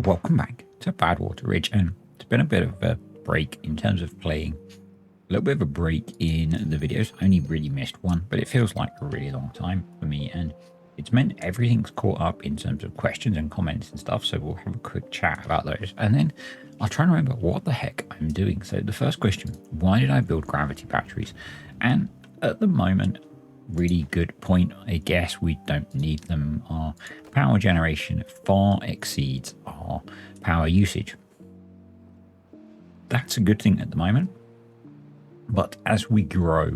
welcome back to Badwater Ridge. And it's been a bit of a break in terms of playing. A little bit of a break in the videos. I only really missed one, but it feels like a really long time for me. And it's meant everything's caught up in terms of questions and comments and stuff. So we'll have a quick chat about those. And then I'll try and remember what the heck I'm doing. So the first question, why did I build gravity batteries? And at the moment, really good point. I guess we don't need them. Our power generation far exceeds our power usage. That's a good thing at the moment. But as we grow,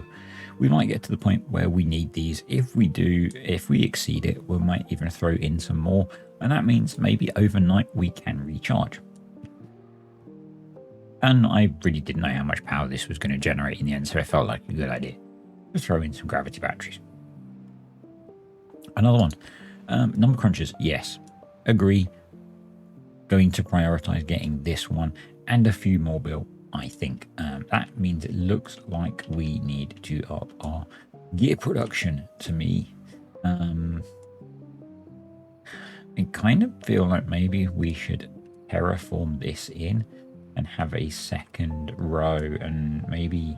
we might get to the point where we need these. If we do, if we exceed it, we might even throw in some more. And that means maybe overnight we can recharge. And I really didn't know how much power this was going to generate in the end, so it felt like a good idea to throw in some gravity batteries. Another one, number crunchers, yes, agree. Going to prioritize getting this one and a few more built, I think. That means it looks like we need to up our gear production to me. I kind of feel like maybe we should terraform this in and have a second row and maybe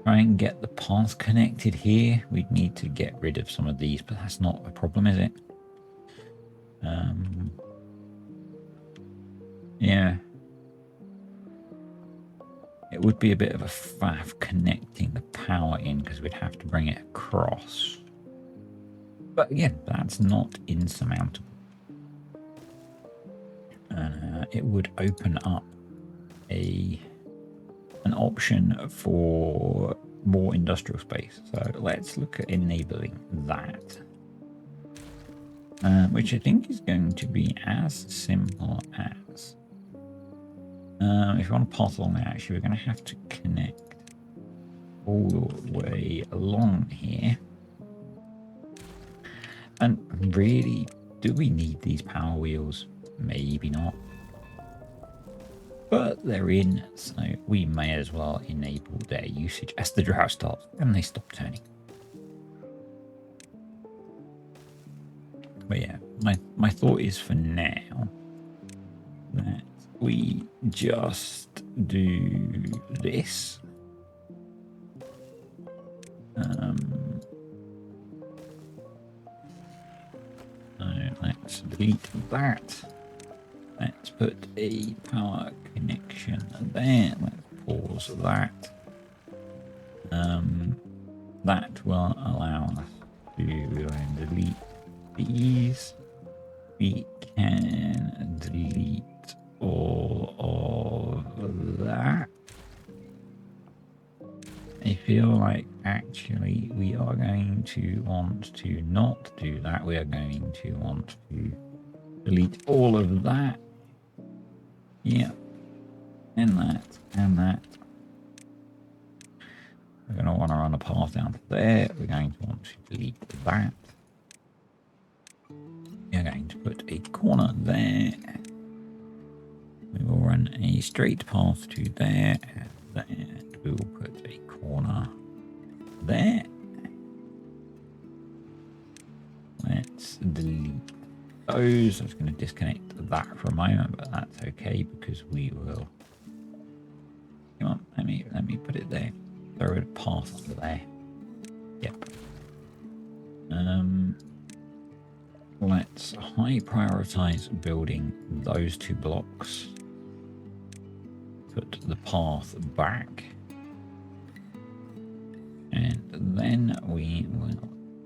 try and get the path connected here. We'd need to get rid of some of these, but that's not a problem, is it? Yeah. It would be a bit of a faff connecting the power in because we'd have to bring it across. But again, that's not insurmountable. It would open up an option for more industrial space. So let's look at enabling that, which I think is going to be as simple as if you want to pass along there, actually we're going to have to connect all the way along here. And really, do we need these power wheels? Maybe not. But they're in, so we may as well enable their usage as the drought starts and they stop turning. But yeah, my thought is for now that we just do this. So let's delete that. Let's put a power connection there. Let's pause that. That will allow us to go and delete these. We can delete all of that. I feel like actually we are going to want to not do that. We are going to want to delete all of that. Yeah, and that, and that. We're going to want to run a path down to there. We're going to want to delete that. We're going to put a corner there. We will run a straight path to there, and then we will put a corner there. Let's delete those. I was going to disconnect that for a moment, but that's okay because we will. Come on, let me put it there. Throw a path there. Yep. Let's high prioritize building those two blocks. Put the path back. And then we will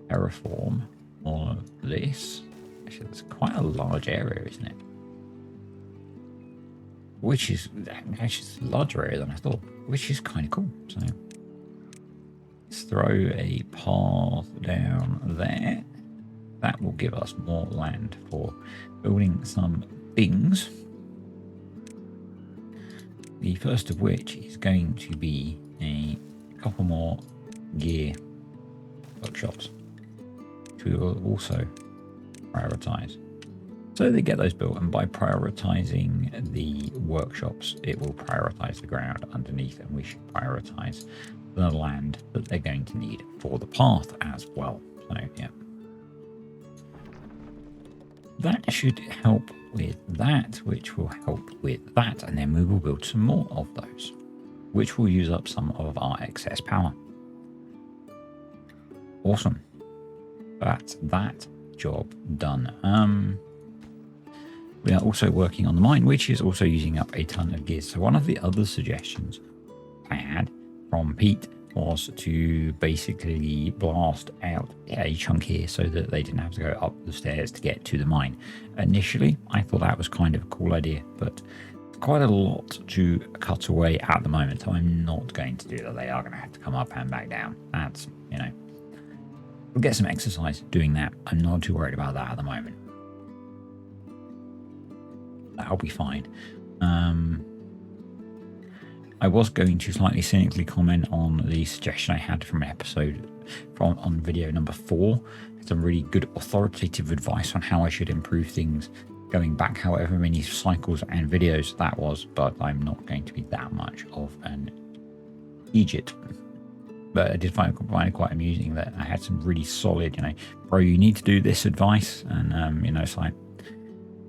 terraform all of this. Actually, it's quite a large area, isn't it? Which is actually a larger area than I thought, which is kind of cool. So let's throw a path down there. That will give us more land for building some things. The first of which is going to be a couple more gear workshops, which we will also prioritize. So they get those built, and by prioritizing the workshops, it will prioritize the ground underneath, and we should prioritize the land that they're going to need for the path as well. So yeah. That should help with that, which will help with that, and then we will build some more of those, which will use up some of our excess power. Awesome. That's that job done. We are also working on the mine, which is also using up a ton of gears. So one of the other suggestions I had from Pete was to basically blast out a chunk here so that they didn't have to go up the stairs to get to the mine. Initially, I thought that was kind of a cool idea, but it's quite a lot to cut away at the moment. So I'm not going to do that. They are going to have to come up and back down. That's, you know, we'll get some exercise doing that. I'm not too worried about that at the moment. That'll be fine. I was going to slightly cynically comment on the suggestion I had from an episode on video number 4. Some really good authoritative advice on how I should improve things, going back however many cycles and videos that was, but I'm not going to be that much of an idiot. But I did find it quite amusing that I had some really solid, you know, bro, you need to do this advice, and you know, it's like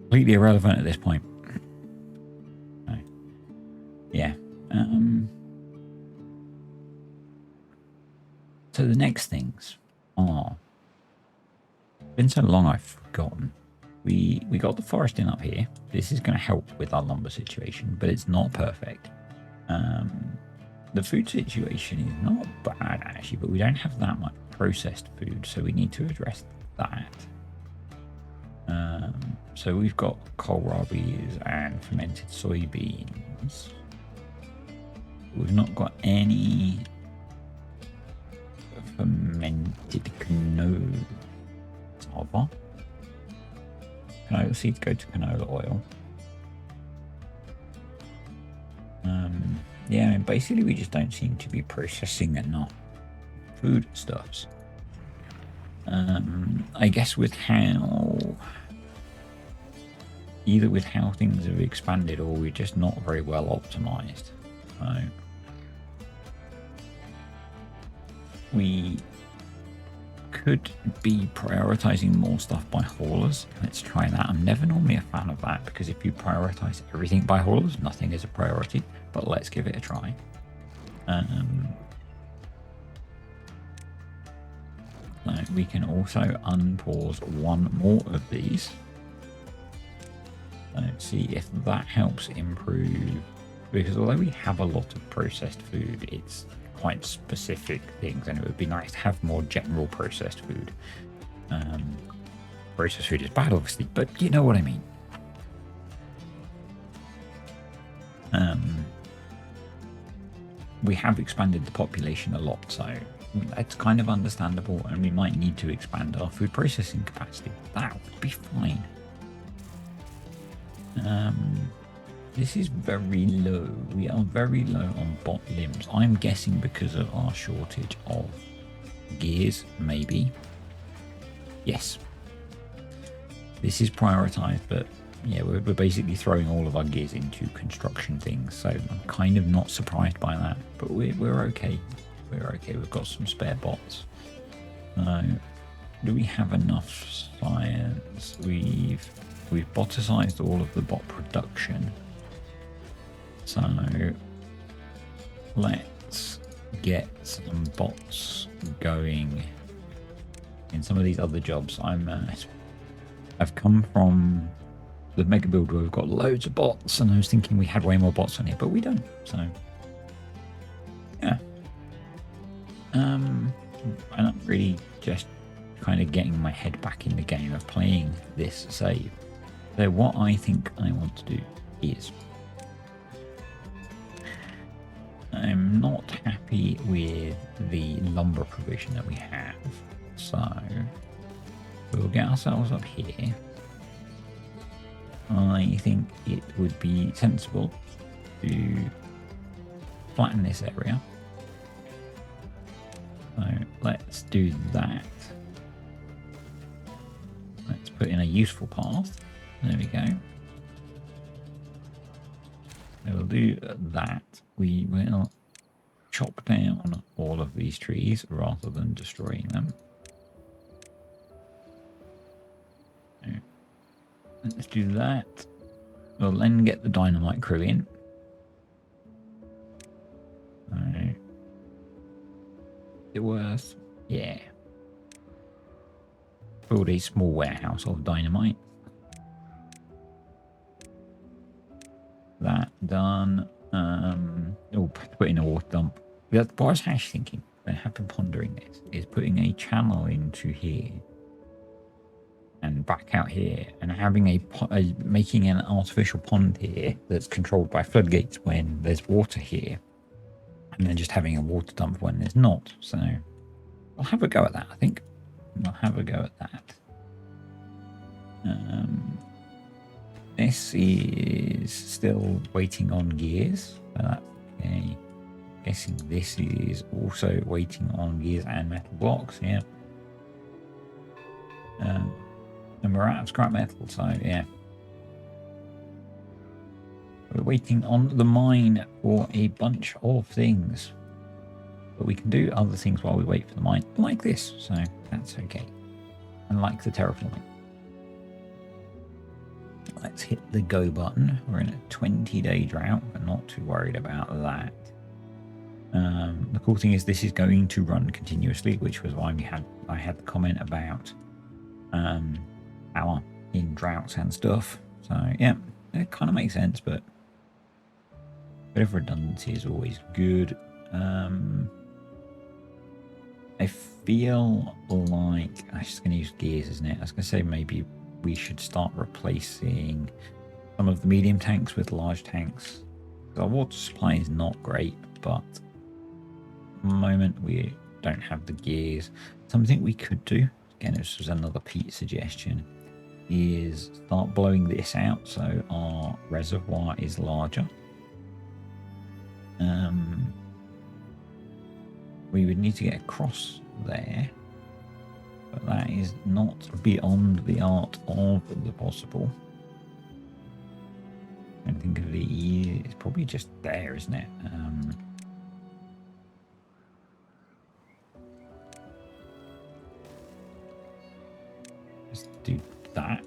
completely irrelevant at this point. So, yeah. So the next things are, it's been so long I've forgotten. We got the forest in up here. This is going to help with our lumber situation, but it's not perfect. The food situation is not bad actually, but we don't have that much processed food, so we need to address that. So we've got kohlrabies and fermented soybeans. We've not got any fermented canola. Canola seeds go to canola oil. Yeah, I mean, basically we just don't seem to be processing enough foodstuffs. I guess with how, either with how things have expanded or we're just not very well optimized. So we could be prioritizing more stuff by haulers. Let's try that. I'm never normally a fan of that, because if you prioritize everything by haulers, nothing is a priority, but let's give it a try. So we can also unpause one more of these. Let's see if that helps improve, because although we have a lot of processed food, it's quite specific things, and it would be nice to have more general processed food. Processed food is bad, obviously, but you know what I mean. We have expanded the population a lot, so that's kind of understandable, and we might need to expand our food processing capacity. That would be fine. This is very low. We are very low on bot limbs. I'm guessing because of our shortage of gears, maybe. Yes. This is prioritized, but yeah, we're basically throwing all of our gears into construction things, so I'm kind of not surprised by that, but we're okay. We're okay. We've got some spare bots. Do we have enough science? We've boticized all of the bot production. So let's get some bots going in some of these other jobs. I've come from the mega build where we've got loads of bots, and I was thinking we had way more bots on here, but we don't. So yeah. And I'm really just kind of getting my head back in the game of playing this save. So what I think I want to do is, I'm not happy with the lumber provision that we have, so we'll get ourselves up here. I think it would be sensible to flatten this area. So let's do that. Let's put in a useful path. There we go. We'll do that. We will chop down all of these trees rather than destroying them. Let's do that. We'll then get the dynamite crew in. Alright. Is it worth? Yeah. Build a small warehouse of dynamite. That done. Oh, put in a water dump. What I was actually thinking, I have been pondering this, is putting a channel into here and back out here, and having making an artificial pond here that's controlled by floodgates when there's water here, and then just having a water dump when there's not. So I'll have a go at that. I think I'll have a go at that. This is still waiting on gears. So that's okay. Guessing this is also waiting on gears and metal blocks. Yeah. And we're out of scrap metal, so yeah. We're waiting on the mine for a bunch of things. But we can do other things while we wait for the mine, like this, so that's okay. And like the terraforming. Let's hit the go button. We're in a 20-day drought, but not too worried about that. The cool thing is this is going to run continuously, which was why I had the comment about power in droughts and stuff. So yeah, it kind of makes sense, but a bit of redundancy is always good. I feel like I'm just going to use gears, isn't it? I was going to say maybe we should start replacing some of the medium tanks with large tanks. Our water supply is not great, but at the moment we don't have the gears. Something we could do, again, this was another Pete suggestion, is start blowing this out so our reservoir is larger. We would need to get across there, but that is not beyond the art of the possible. I think of the, it's probably just there, isn't it? Just do that.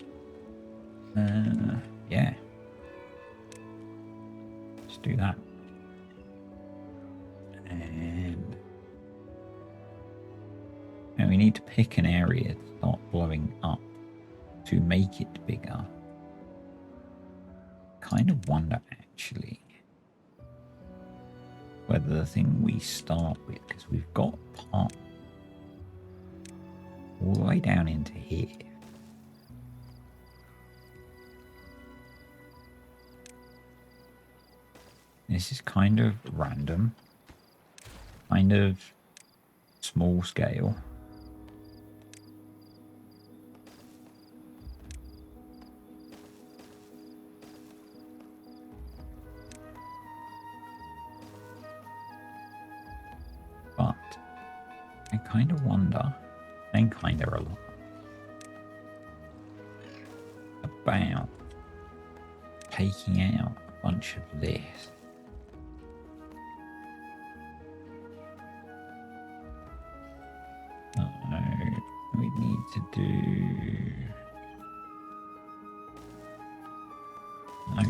Yeah. Just do that. And we need to pick an area to start blowing up to make it bigger. Kind of wonder actually whether the thing we start with, because we've got part all the way down into here. This is kind of random, kind of small scale. But I kind of wonder, and kind of a lot, about taking out a bunch of this. We need to do... No.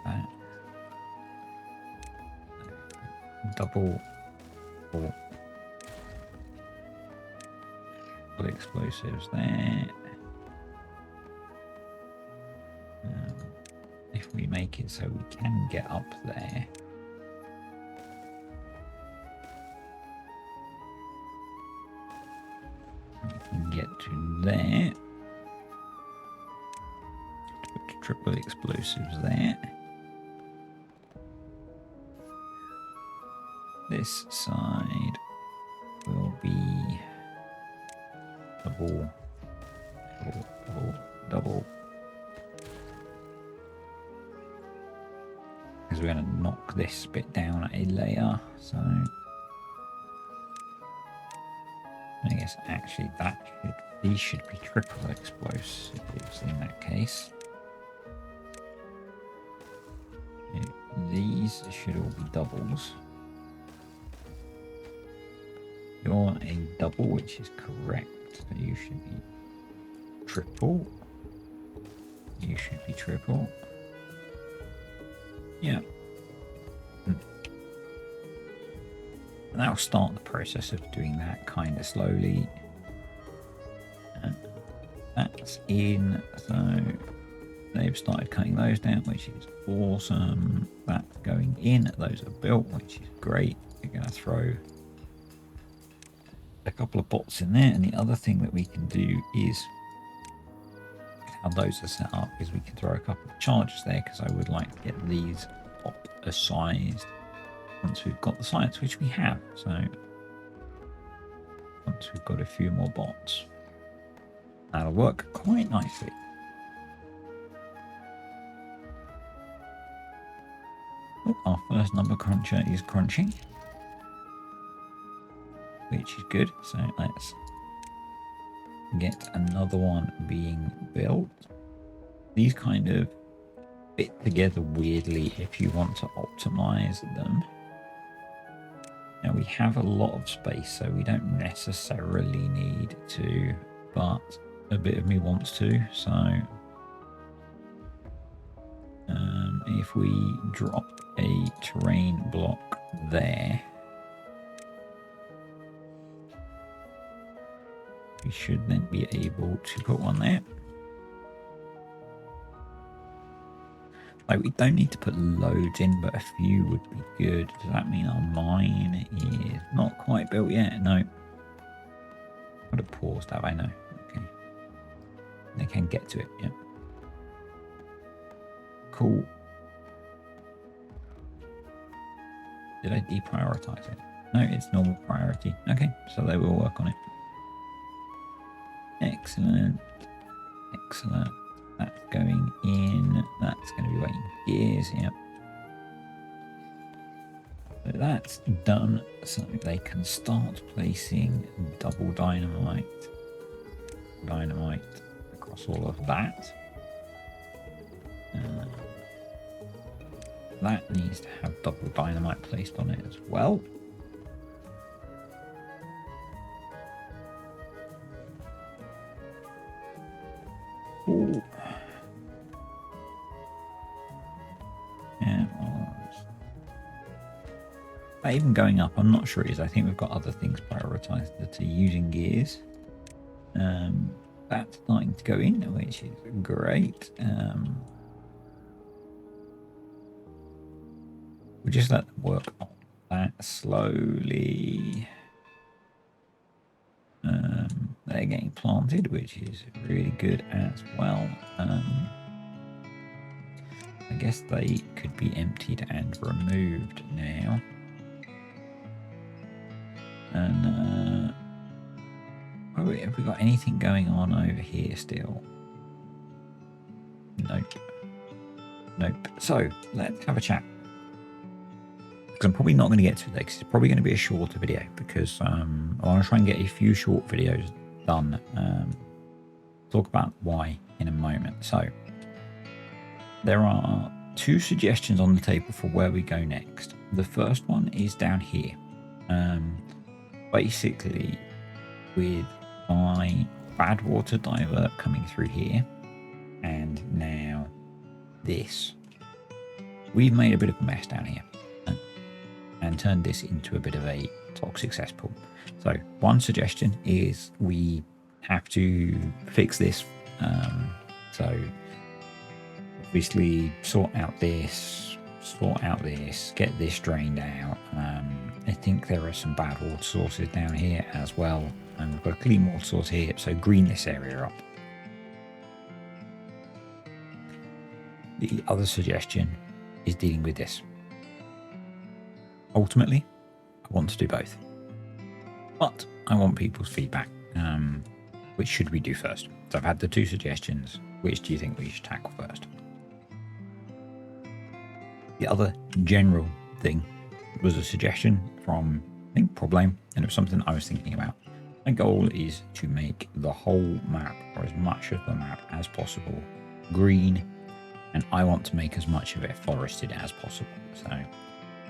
That. Double explosives there. If we make it so we can get up there. We can get to there. Put triple explosives there. This side will be double. Because we're going to knock this bit down a layer, so I guess actually these should be triple explosives in that case. These should all be doubles. You're a double, which is correct. So you should be triple. You should be triple. Yeah. And that'll start the process of doing that kind of slowly. And that's in. So they've started cutting those down, which is awesome. That's going in. Those are built, which is great. We're going to throw a couple of bots in there. And the other thing that we can do is, how those are set up, is we can throw a couple of charges there, because I would like to get these bot-sized once we've got the sites, which we have. So once we've got a few more bots, that'll work quite nicely. Oh, our first number cruncher is crunching, which is good. So let's get another one being built. These kind of fit together weirdly if you want to optimize them. Now we have a lot of space, so we don't necessarily need to, but a bit of me wants to. So if we drop a terrain block there, we should then be able to put one there. Like, we don't need to put loads in, but a few would be good. Does that mean our mine is not quite built yet? No. I would have paused, have I? No. Okay. They can get to it, yeah. Cool. Did I deprioritize it? No, it's normal priority. Okay, so they will work on it. Excellent. Excellent. That's going in. That's going to be waiting gears. Yep. So that's done. So they can start placing double dynamite across all of that. That needs to have double dynamite placed on it as well. Ooh. Yeah, even going up, I'm not sure it is. I think we've got other things prioritized that are using gears. That's starting to go in, which is great. We'll just let them work on that slowly. They're getting planted, which is really good as well. I guess they could be emptied and removed now. And have we got anything going on over here still? Nope. Nope. So let's have a chat. Because I'm probably not going to get to it, because it's probably going to be a shorter video, because I want to try and get a few short videos done. Talk about why in a moment. So there are two suggestions on the table for where we go next. The first one is down here. Basically, with my Badwater divert coming through here, and now this, we've made a bit of a mess down here and turned this into a bit of a toxic cesspool. So one suggestion is we have to fix this. So obviously sort out this, get this drained out. I think there are some bad water sources down here as well, and we've got a clean water source here, so green this area up. The other suggestion is dealing with this. Ultimately, I want to do both, but I want people's feedback. Which should we do first? So I've had the two suggestions. Which do you think we should tackle first? The other general thing was a suggestion from, I think, Problem, and it was something I was thinking about. My goal is to make the whole map, or as much of the map as possible, green, and I want to make as much of it forested as possible. So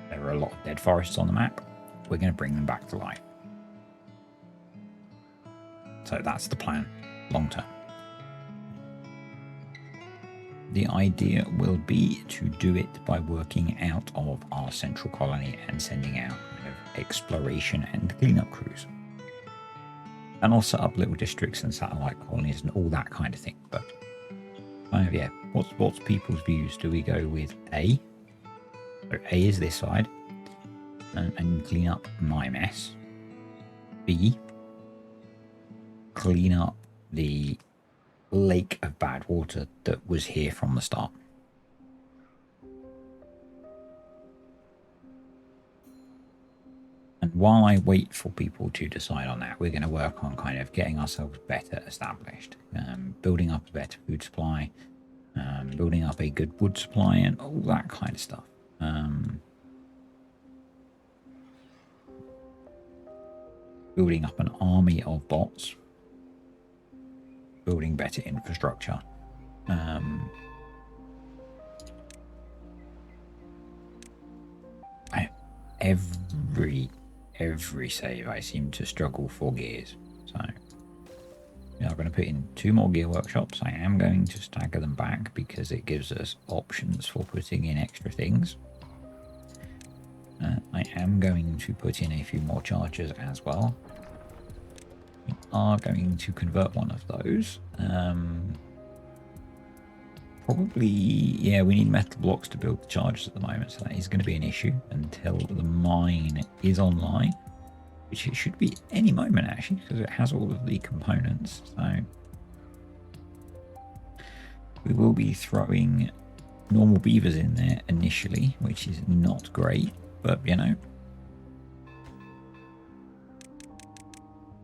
there are a lot of dead forests on the map. We're going to bring them back to life. So that's the plan, long term. The idea will be to do it by working out of our central colony and sending out kind of exploration and cleanup crews. And I'll set up little districts and satellite colonies and all that kind of thing. But kind of, yeah, what's people's views? Do we go with A? So A is this side, and clean up my mess. B, clean up the lake of bad water that was here from the start. And while I wait for people to decide on that, we're going to work on kind of getting ourselves better established, building up a better food supply, building up a good wood supply, and all that kind of stuff. Building up an army of bots, building better infrastructure. Every save I seem to struggle for gears, so we are going to put in 2 more gear workshops. I am going to stagger them back because it gives us options for putting in extra things. I am going to put in a few more chargers as well. We are going to convert one of those. Probably, yeah, we need metal blocks to build the chargers at the moment, so that is going to be an issue until the mine is online, which it should be any moment actually, because it has all of the components. So we will be throwing normal beavers in there initially, which is not great, but you know,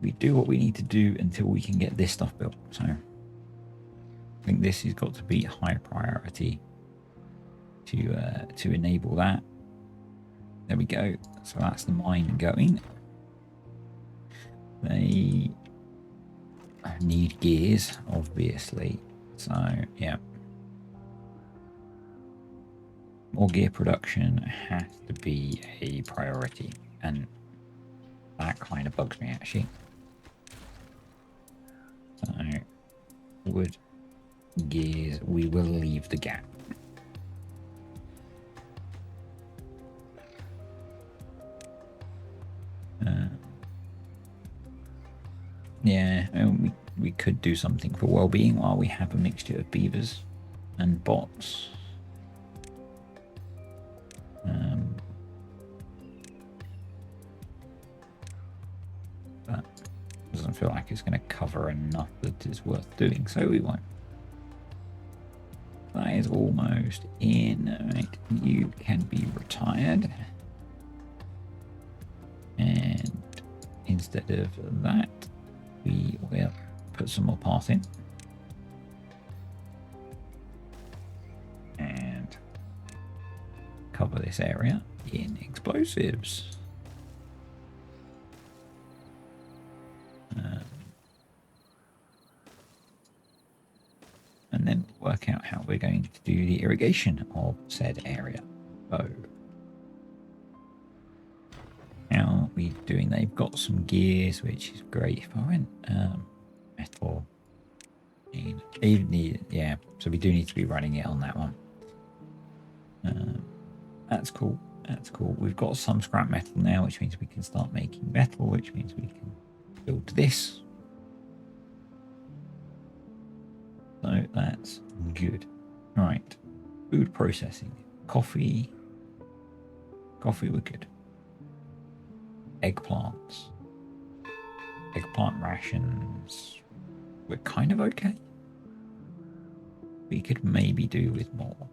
we do what we need to do until we can get this stuff built. So I think this has got to be high priority to enable that. There we go. So that's the mine going. They need gears, obviously. So yeah, more gear production has to be a priority, and that kind of bugs me actually. So wood, gears, we will leave the gap. Yeah, we could do something for well-being while we have a mixture of beavers and bots. But doesn't feel like it's going to cover enough that it's worth doing, so we won't. That is almost in. Right, you can be retired. And instead of that, we will put some more path in. And cover this area in explosives. And then work out how we're going to do the irrigation of said area. So how are we doing? They've got some gears, which is great. If I went metal, yeah, so we do need to be running it on that one. That's cool. That's cool. We've got some scrap metal now, which means we can start making metal, which means we can build this. So that's good. All right. Food processing. Coffee. Coffee, we're good. Eggplants. Eggplant rations. We're kind of okay. We could maybe do with more.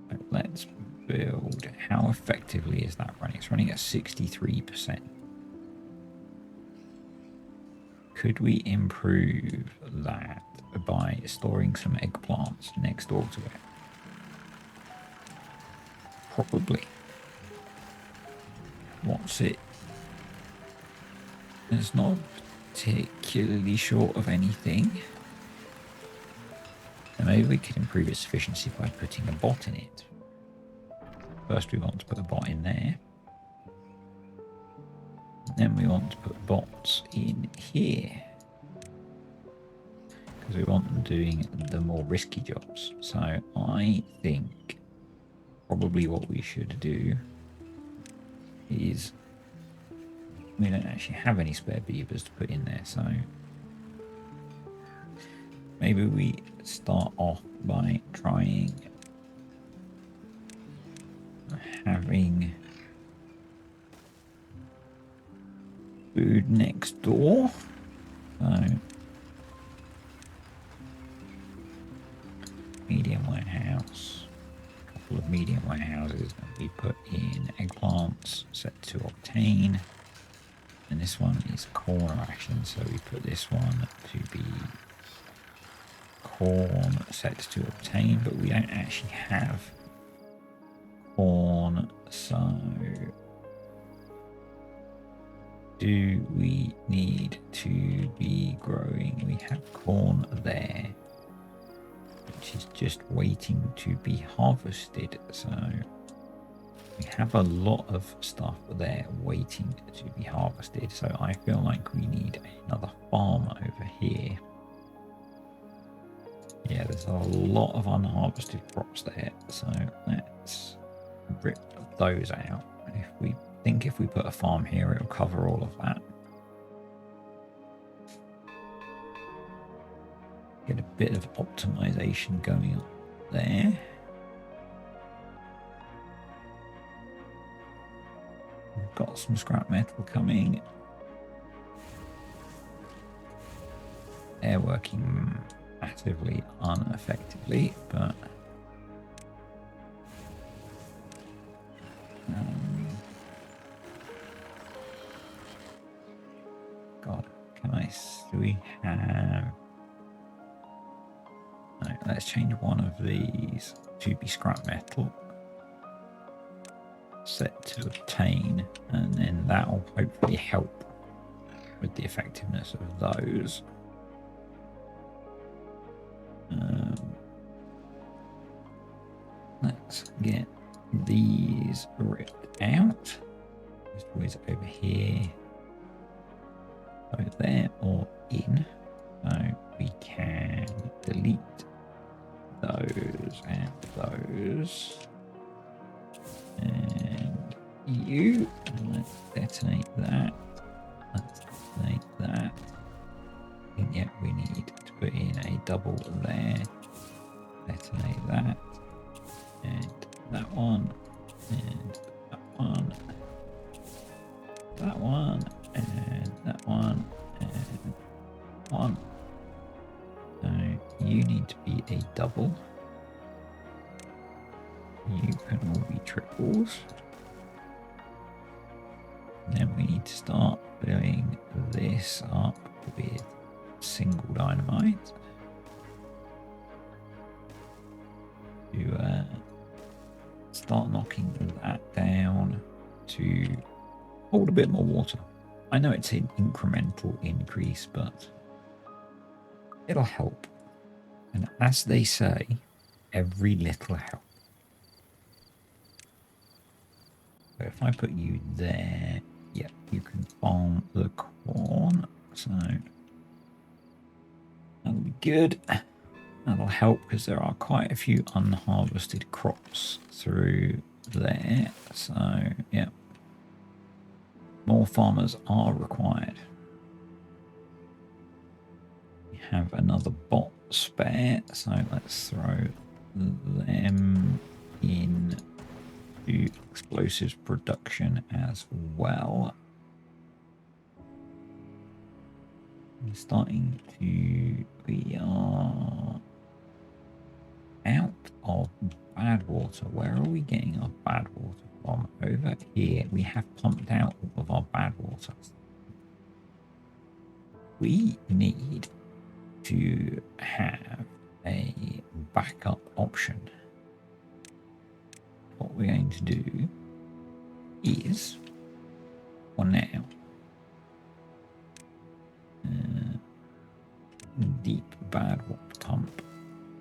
But let's build. How effectively is that running? It's running at 63%. Could we improve that by storing some eggplants next door to it? Probably. What's it? It's not particularly short of anything. And maybe we could improve its efficiency by putting a bot in it. First we want to put a bot in there. And Then we want to put bots in here, because we want them doing the more risky jobs. So I think probably what we should do is, we don't actually have any spare beavers to put in there, so maybe we start off by trying having food next door. So medium warehouse, a couple of medium warehouses, and we put in eggplants set to obtain. And this one is corn ration, so we put this one to be corn set to obtain, but we don't actually have corn, so do we need to be growing? We have corn there, which is just waiting to be harvested, so we have a lot of stuff there waiting to be harvested, so I feel like we need another farm over here. Yeah, there's a lot of unharvested crops there, so let's rip those out. If we put a farm here, it'll cover all of that. Get a bit of optimization going on there. We've got some scrap metal coming. They're working massively ineffectively, but God, do we have? No, let's change one of these to be scrap metal, set to obtain, and then that'll hopefully help with the effectiveness of those. Let's get these ripped out. Just always over here, over there, or in. So we can delete those and those. And you. And let's detonate that. Let's detonate that. And yet we need to put in a double there. Detonate that. And that one. And that one. That one. And that one. And one. So you need to be a double. You can all be triples. And then we need to start filling this up with single dynamite to start knocking that down to hold a bit more water. I know it's an incremental increase, but it'll help. And as they say, every little helps. So if I put you there, yeah, you can farm the corn. So that'll be good. That'll help because there are quite a few unharvested crops through there. So yeah, more farmers are required. We have another bot spare, so let's throw them in to explosives production as well. We're starting to, we are out of bad water. Where are we getting our bad water from? Over here. We have pumped out all of our bad water. We need to have a backup option. What we're going to do is, for now, deep bad water pump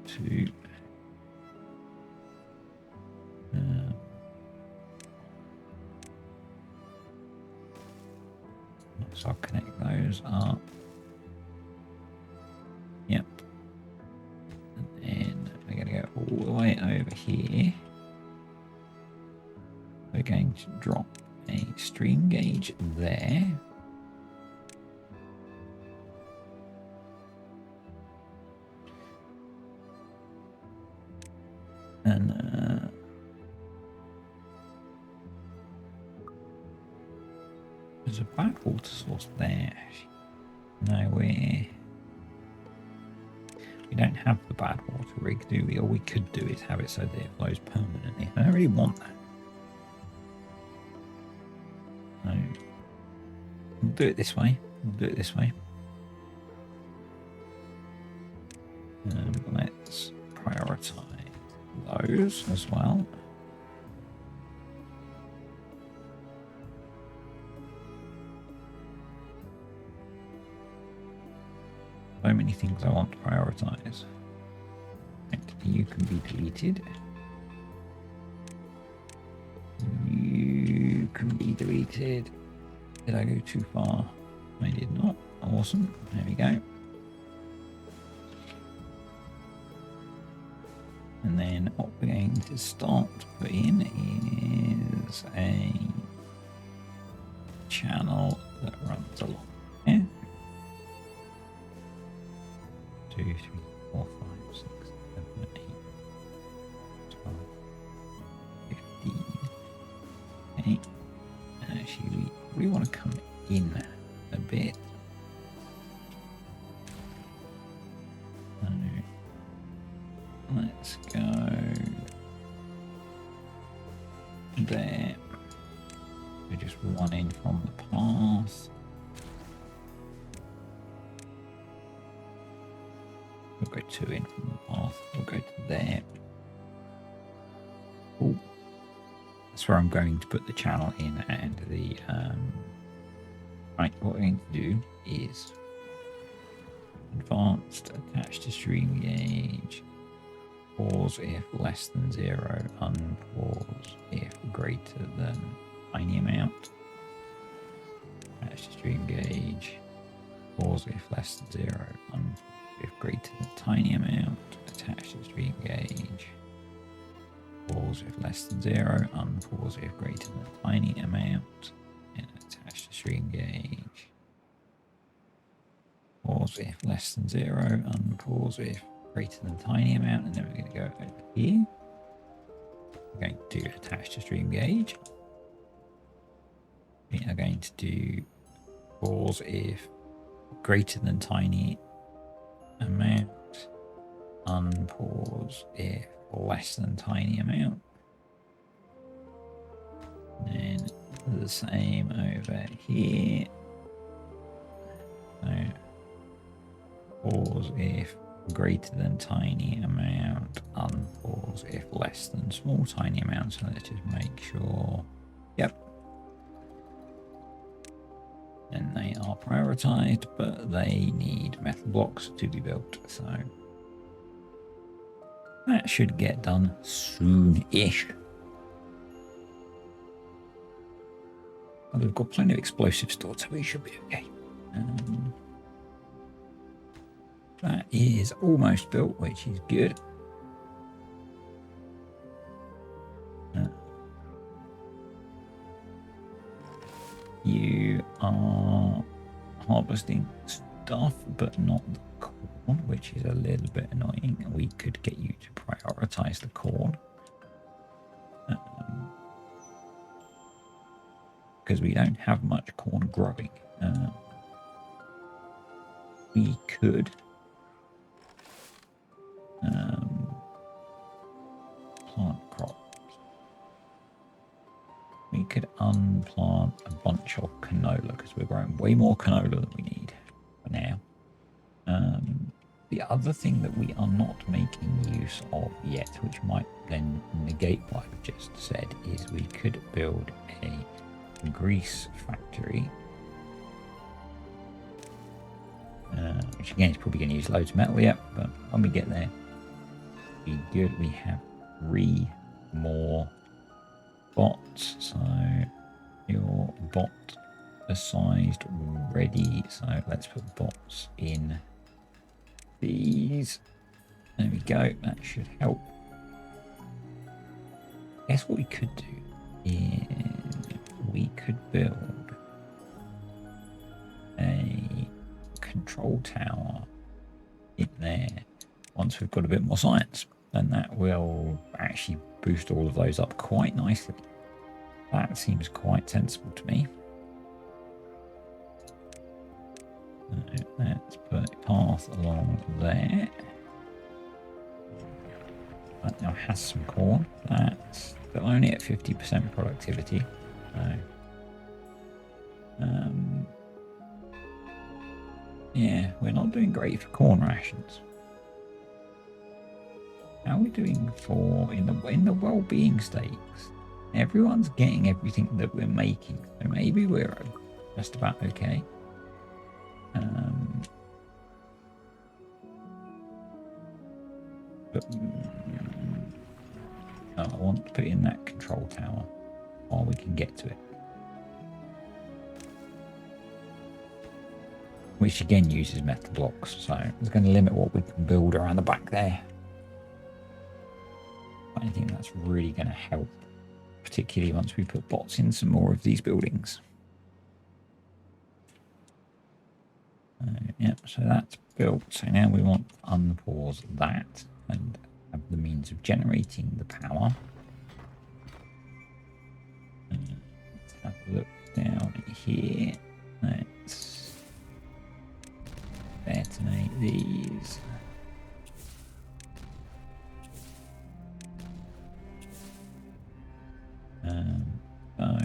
to So I'll connect those up. Yep. And then we're going to go all the way over here. We're going to drop a stream gauge there. And there's a backwater source there. No, we don't have the Badwater rig, do we? All we could do is have it so that it flows permanently. I don't really want that. No. We'll do it this way. We'll do it this way. Let's prioritize those as well. So many things I want to prioritize. You can be deleted. You can be deleted. Did I go too far? I did not. Awesome. There we go. And then what we're going to start to put in is a channel that runs along here. 2, 3, 4, 5, 6, 7, 8, 12, 15. Okay. And actually, we want to come in a bit. Let's go there. So just one in from the path. We'll go 2 in from the path. We'll go to there. Ooh. That's where I'm going to put the channel in and the right, what we're going to do is advanced, attach to stream gauge. Pause if less than 0, unpause if greater than tiny amount. Attach to stream gauge. Pause if less than 0, unpause if greater than tiny amount. Attach to stream gauge. Pause if less than 0, unpause if greater than tiny amount. And attach to stream gauge. Pause if less than 0, unpause if greater than tiny amount, and then we're going to go over here. We're going to do attach to stream gauge. We are going to do pause if greater than tiny amount, unpause if less than tiny amount. And then the same over here. So pause if greater than tiny amount, unpause if less than small tiny amount. So let's just make sure, yep. And they are prioritized, but they need metal blocks to be built. So that should get done soon-ish. Well, we've got plenty of explosives stored, so we should be okay. That is almost built, which is good. You are harvesting stuff, but not the corn, which is a little bit annoying. We could get you to prioritize the corn. Because we don't have much corn growing. We could plant crops. We could unplant a bunch of canola because we're growing way more canola than we need for now. The other thing that we are not making use of yet, which might then negate what I've just said, is we could build a grease factory. Which again is probably going to use loads of metal yet, but when we get there, be good. We have 3 more bots, so your bot sized already. So let's put bots in these. There we go. That should help. Guess what we could do is we could build a control tower in there once we've got a bit more science, and that will actually boost all of those up quite nicely. That seems quite sensible to me. Let's put a path along there. That now has some corn. That's still only at 50% productivity. So, yeah, we're not doing great for corn rations. How are we doing for in the well-being stakes? Everyone's getting everything that we're making, so maybe we're just about okay. But I want to put in that control tower while we can get to it, which again uses metal blocks, so it's going to limit what we can build around the back there. But I think that's really going to help, particularly once we put bots in some more of these buildings. Yep, so that's built. So now we want to unpause that and have the means of generating the power. Let's have a look down here. Let's detonate these. So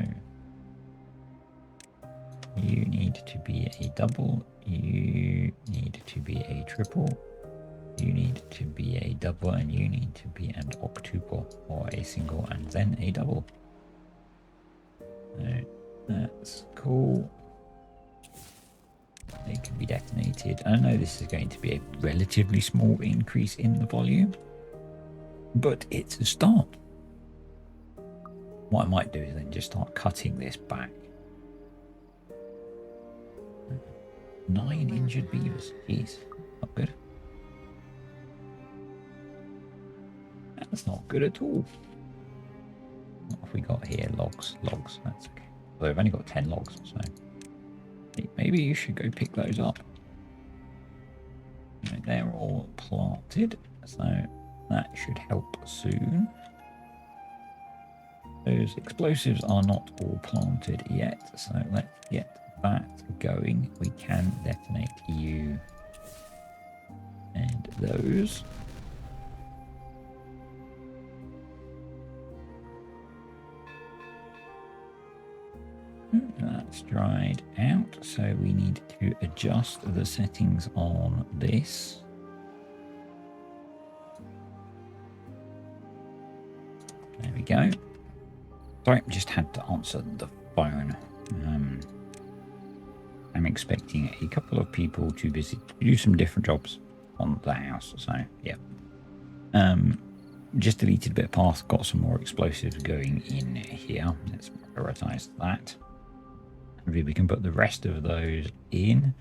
you need to be a double, you need to be a triple, you need to be a double, and you need to be an octuple, or a single and then a double. So that's cool. They can be detonated. I know this is going to be a relatively small increase in the volume, but it's a start. What I might do is then just start cutting this back. 9 injured beavers. Jeez, not good. That's not good at all. What have we got here? Logs. That's okay. Although I've only got 10 logs, so maybe you should go pick those up. Right, they're all planted, so that should help soon. Those explosives are not all planted yet, so let's get that going. We can detonate you and those. That's dried out, so we need to adjust the settings on this. There we go. Sorry, just had to answer the phone. I'm expecting a couple of people to visit to do some different jobs on the house, so yeah. Just deleted a bit of path, got some more explosives going in here. Let's prioritize that. Maybe we can put the rest of those in.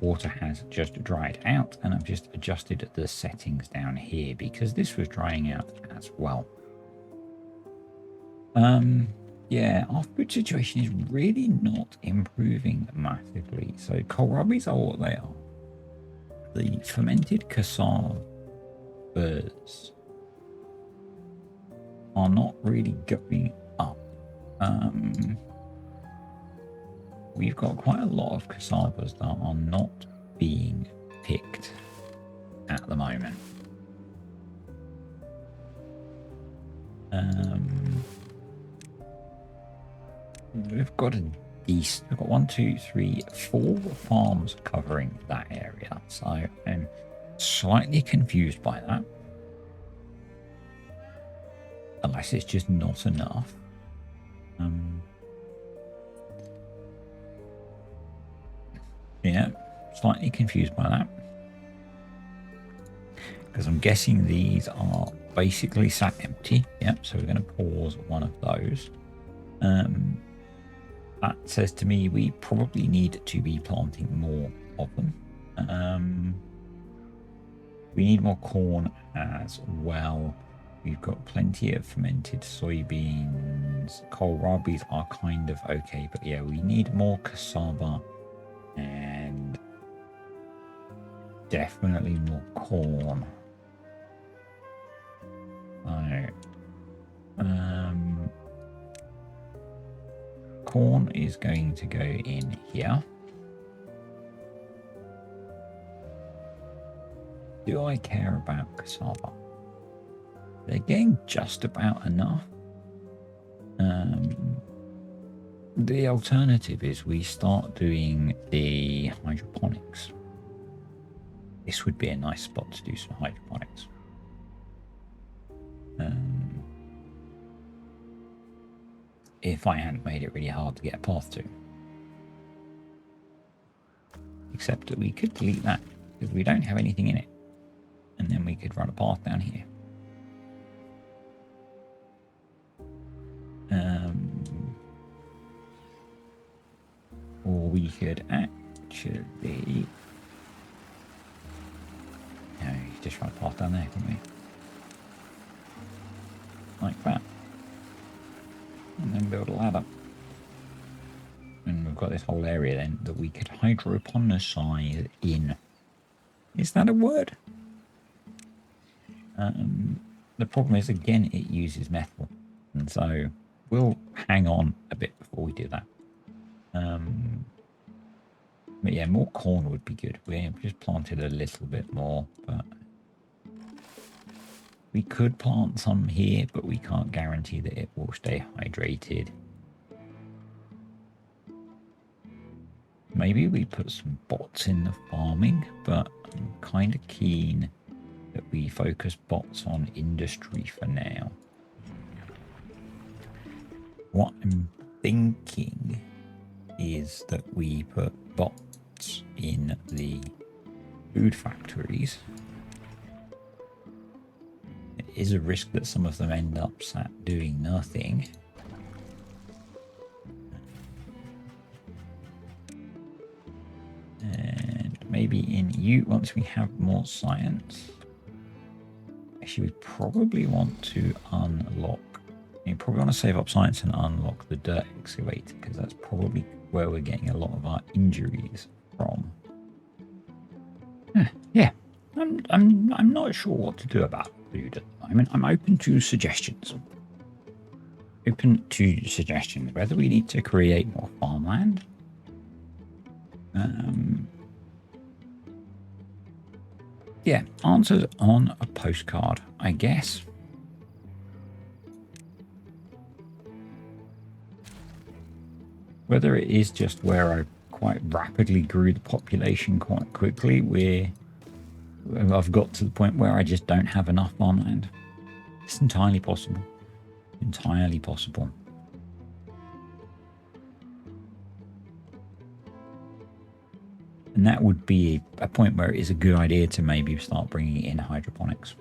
Water has just dried out, and I've just adjusted the settings down here because this was drying out as well. Yeah, our food situation is really not improving massively. So kohlrabis are what they are. The fermented cassavas are not really going up. We've got quite a lot of cassavas that are not being picked at the moment. We've got a decent. We've got 1, 2, 3, 4 farms covering that area, so I'm slightly confused by that. Unless it's just not enough. Yeah, slightly confused by that. Because I'm guessing these are basically sat empty. Yep, so we're going to pause one of those. That says to me we probably need to be planting more of them. We need more corn as well. We've got plenty of fermented soybeans. Kohlrabies are kind of okay, but yeah, we need more cassava and definitely more corn. Corn is going to go in here. Do I care about cassava? They're getting just about enough. The alternative is we start doing the hydroponics. This would be a nice spot to do some hydroponics. If I hadn't made it really hard to get a path to. Except that we could delete that because we don't have anything in it. And then we could run a path down here. Or we could actually... No, just run a path down there, couldn't we? Like that. And then build a ladder. And we've got this whole area then that we could hydroponicize in. Is that a word? The problem is, again, it uses metal. And so we'll hang on a bit before we do that. But yeah, more corn would be good. We've just planted a little bit more, but we could plant some here, but we can't guarantee that it will stay hydrated. Maybe we put some bots in the farming, but I'm kind of keen that we focus bots on industry for now. What I'm thinking is that we put bots in the food factories. It is a risk that some of them end up sat doing nothing. And maybe in you, once we have more science, actually we probably want to unlock, you probably want to save up science and unlock the dirt excavator, because that's probably where we're getting a lot of our injuries from. Yeah, I'm not sure what to do about food at the moment. I'm open to suggestions. Whether we need to create more farmland. Yeah, answers on a postcard, I guess. Whether it is just where I quite rapidly grew the population quite quickly, I've got to the point where I just don't have enough farmland. It's entirely possible. Entirely possible. And that would be a point where it is a good idea to maybe start bringing in hydroponics.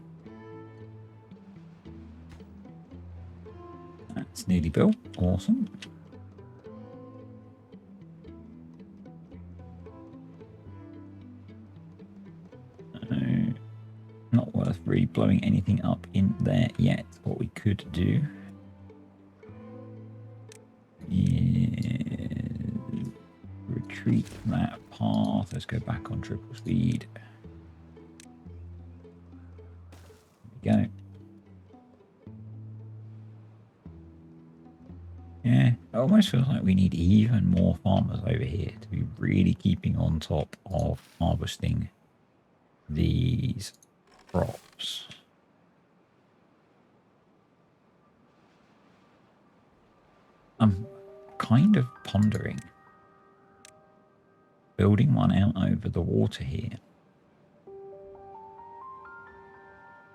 That's nearly built. Awesome. Not worth really blowing anything up in there yet. What we could do is retreat that path. Let's go back on triple speed. There we go. Yeah, it almost feels like we need even more farmers over here to be really keeping on top of harvesting these crops. I'm kind of pondering building one out over the water here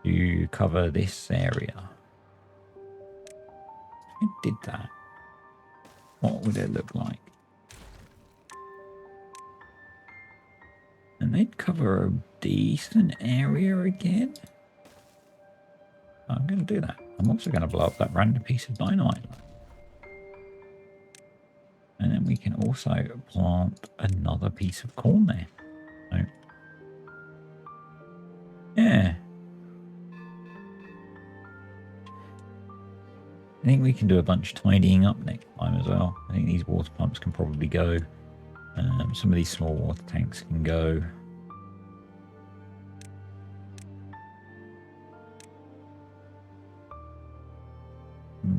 to cover this area. If I did that, what would it look like? And they'd cover a decent area again. I'm going to do that. I'm also going to blow up that random piece of dynamite. And then we can also plant another piece of corn there. So, yeah. I think we can do a bunch of tidying up next time as well. I think these water pumps can probably go. Some of these small water tanks can go.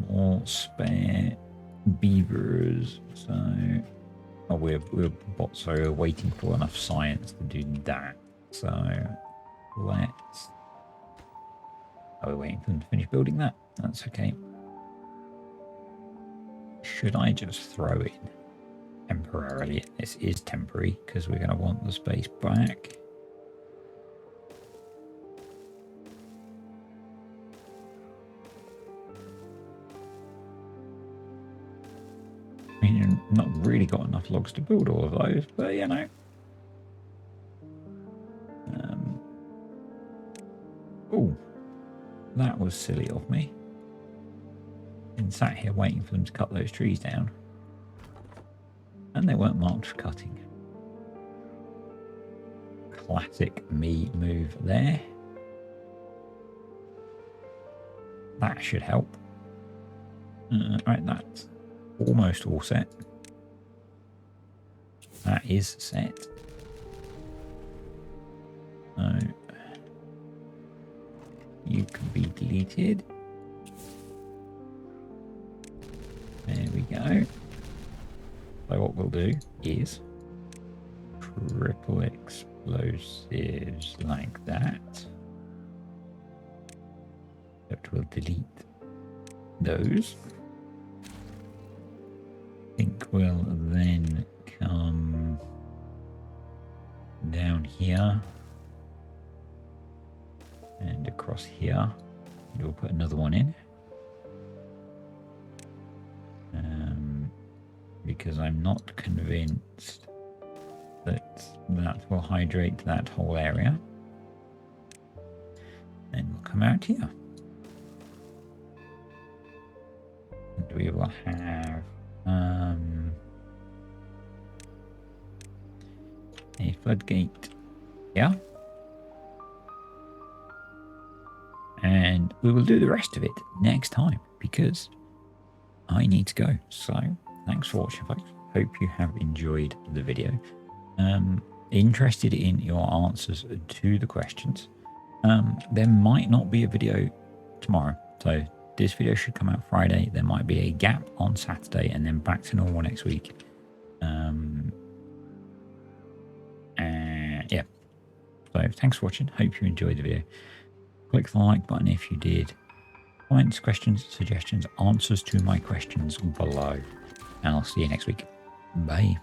More spare beavers. So, oh, we're waiting for enough science to do that. So let's. Oh, we're waiting for them to finish building that. That's okay. Should I just throw in temporarily? This is temporary because we're going to want the space back. I mean, not really got enough logs to build all of those, but you know. Oh, that was silly of me. Been sat here waiting for them to cut those trees down. And they weren't marked for cutting. Classic me move there. That should help. Right, that's almost all set. That is set. So you can be deleted. There we go. So what we'll do is triple explosives like that. But we'll delete those. I think we'll then come down here and across here. And we'll put another one in. Because I'm not convinced that that will hydrate that whole area. And we'll come out here. And we will have a floodgate here. And we will do the rest of it next time because I need to go. So thanks for watching, folks. Hope you have enjoyed the video. Interested in your answers to the questions. There might not be a video tomorrow. So this video should come out Friday. There might be a gap on Saturday and then back to normal next week. And yeah. So thanks for watching. Hope you enjoyed the video. Click the like button if you did. Comments, questions, suggestions, answers to my questions below. And I'll see you next week. Bye.